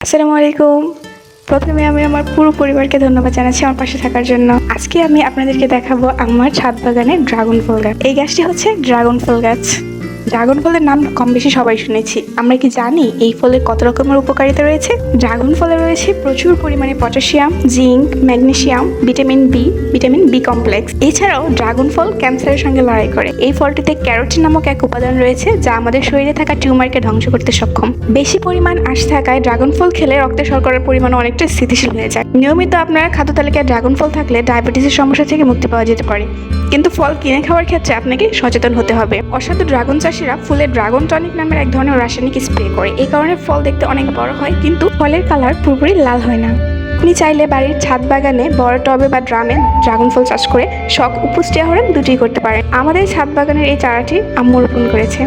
আসসালামু আলাইকুম। প্রথমে আমি আমার পুরো পরিবারকে ধন্যবাদ জানাচ্ছি আমার পাশে থাকার জন্য। আজকে আমি আপনাদেরকে দেখাবো আমার ছাদ বাগানের ড্রাগন ফল গাছ। এই গাছটি হচ্ছে ড্রাগন ফল গাছ। ড্রাগন ফলের নাম কম বেশি সবাই শুনেছি। আমরা কি জানি এই ফলের কত রকমের উপকারিতা রয়েছে? ড্রাগন ফলে রয়েছে প্রচুর পরিমাণে potassium, zinc, magnesium, vitamin B complex. এছাড়াও ড্রাগন ফল ক্যান্সারের সঙ্গে লড়াই করে। এই ফলটিতে ক্যারোটিন নামক এক উপাদান রয়েছে যা আমাদের শরীরে থাকা টিউমারকে ধ্বংস করতে সক্ষম। বেশি পরিমাণ আঁশ থাকায় ড্রাগন ফল খেলে রক্তে শর্করার পরিমাণ অনেকটা স্থিতিশীল হয়ে যায়। নিয়মিত আপনার খাদ্য তালিকায় ড্রাগন ফল থাকলে ডায়াবেটিসের সমস্যা থেকে মুক্তি পাওয়া যেতে পারে। কিন্তু ফল কিনে খাওয়ার ক্ষেত্রে আপনাকে সচেতন হতে হবে। অসাধু ড্রাগন চাষিরা ফুলে ড্রাগন টনিক নামের এক ধরনের রাসায়নিক স্প্রে করে। এই কারণে ফল দেখতে অনেক বড় হয়, কিন্তু ফলের কালার পুরোপুরি লাল হয় না। আপনি চাইলে বাড়ির ছাদ বাগানে বড় টবে বা ড্রামে ড্রাগন ফল চাষ করে শখ ও পুষ্টি আহরণ দুটোই করতে পারেন। আমাদের ছাদ বাগানের এই চারাটি আম্মু রোপণ করেছে।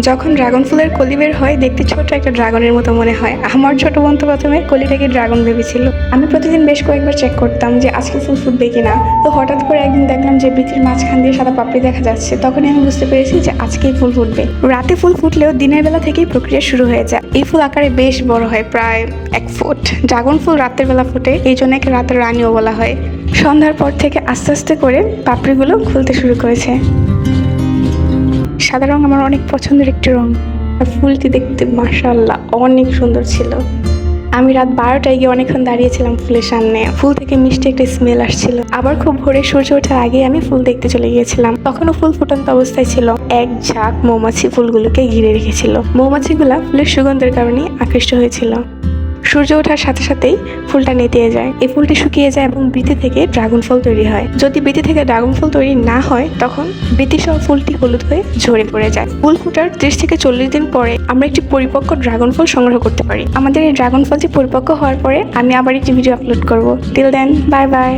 যখন ড্রাগন ফুলের কলি বের হয় দেখতে ছোট একটা ড্রাগনের মতো মনে হয়। আমার ছোট বোন তো প্রথমে কলিটাকে ড্রাগন ভেবেছিল। আমি প্রতিদিন বেশ কয়েকবার চেক করতাম যে আজকে ফুল ফুটবে কিনা। তো হঠাৎ করে একদিন দেখলাম যে বীথির মাঝখান দিয়ে সাদা পাপড়ি দেখা যাচ্ছে। তখনই আমি বুঝতে পেরেছি যে আজকেই ফুল ফুটবে। রাতে ফুল ফুটলেও দিনের বেলা থেকেই প্রক্রিয়া শুরু হয়ে যায়। এই ফুল আকারে বেশ বড় হয়, প্রায় 1 ফুট। ড্রাগন ফুল রাতের বেলা ফুটে, এই জন্য একে রাতের রানীও বলা হয়। সন্ধ্যার পর থেকে আস্তে আস্তে করে পাপড়িগুলো খুলতে শুরু করেছে। সাদা রং আমার অনেক পছন্দের একটি রং। আর ফুলটি দেখতে মাশাআল্লাহ অনেক সুন্দর ছিল। আমি রাত 12টায় গিয়ে অনেকক্ষণ দাঁড়িয়েছিলাম ফুলের সামনে। ফুল থেকে মিষ্টি একটা স্মেল আসছিল। আবার খুব ভোরে সূর্য ওঠার আগে আমি ফুল দেখতে চলে গিয়েছিলাম। তখনও ফুল ফুটন্ত অবস্থায় ছিল। এক ঝাঁক মৌমাছি ফুলগুলোকে ঘিরে রেখেছিল। মৌমাছিগুলা ফুলের সুগন্ধের কারণে আকৃষ্ট হয়েছিল। সূর্য ওঠার সাথে সাথেই ফুলটা নেতিয়ে যায়। এই ফুলটি শুকিয়ে যায় এবং বীথি থেকে ড্রাগন ফল তৈরি হয়। যদি বীথি থেকে ড্রাগন ফল তৈরি না হয়, তখন বীথি সহ ফুলটি হলুদ হয়ে ঝরে পড়ে যায়। ফুল ফোটার 30 থেকে 40 দিন পরে আমরা একটি পরিপক্ক ড্রাগন ফল সংগ্রহ করতে পারি। আমাদের এই ড্রাগন ফলটি পরিপক্ক হওয়ার পরে আমি আবার একটি ভিডিও আপলোড করব। Till then, bye by.